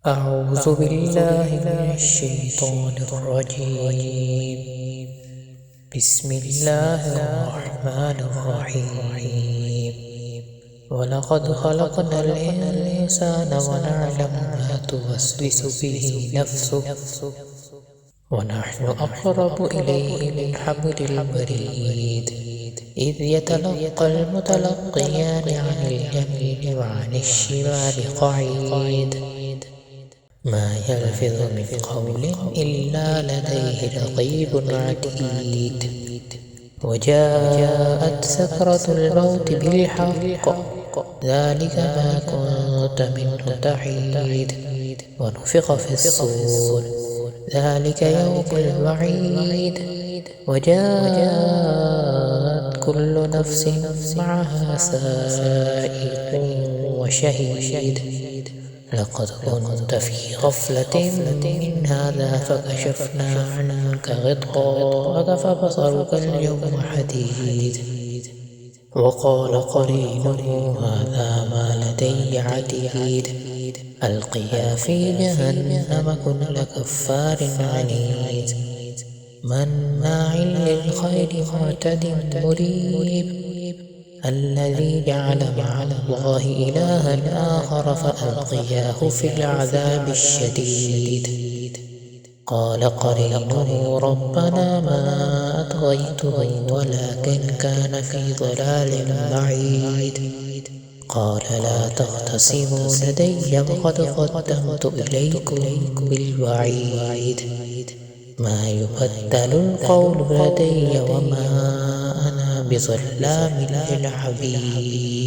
أعوذ بالله من الشيطان الرجيم. بسم الله الرحمن الرحيم. ولقد خلقنا الإنسان ونعلم ما توسوس به نفسه ونحن أقرب إليه من حبل الوريد إذ يتلقى المتلقيان عن اليمين وعن الشمال قعيد ما يلفظ من قول إلا لديه رقيب عتيد وجاءت سكرة الموت بالحق ذلك ما كنت منه تحيد ونفخ في الصور ذلك يوم الوعيد وجاءت كل نفس معها سائق وشهيد لقد كنت في غفلة من هذا فكشفنا عنك غطاءك فبصرك اليوم حديد وقال قرينه هذا ما لدي عتيد ألقيا في جهنم كل كفار عنيد مناع للخير معتد مريب الذي جعل مع الله إلها آخر فألقياه في العذاب الشديد قال قرينه ربنا ما أطغيته ولكن كان في ضلال بعيد قال لا تختصموا لدي وقد قدمت إليكم بالوعيد ما يبدل القول لدي وما أنا بظلام للعبيد.